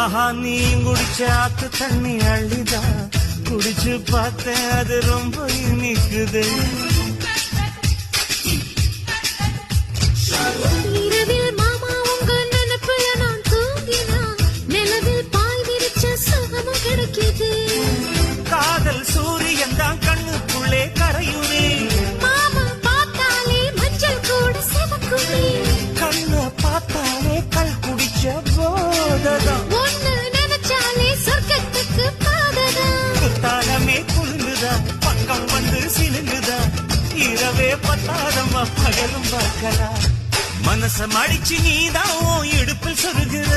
ஆஹா நீ குடிச்ச ஆத்து தண்ணி அள்ளிதா குடிச்சு பார்த்தேன் அது ரொம்ப இனிக்குது. இரவில் மாமா உங்க நினைப்புல நான் தூங்கினா நிலவில் பாய் விரிச்ச சுகமும் கிடைக்குது. காதல் சூரியன் தான் கண்ணுக்குள்ளே கரையுறே. மாமா பார்த்தாலே மஞ்சள் கூட சிவக்குமே. கண்ண பார்த்தாலே கல் குடிச்ச போததான். ஒன்னு நினைச்சாலே சொர்க்கத்துக்கு பாததான். குத்தாலமே குலுங்குதா பக்கம் வந்து சிலுங்குதா. இரவே பத்தாதம்மா பகலும் பார்க்கலா. மனச மடிச்சு நீதான் இடுப்பில் சொருகிற.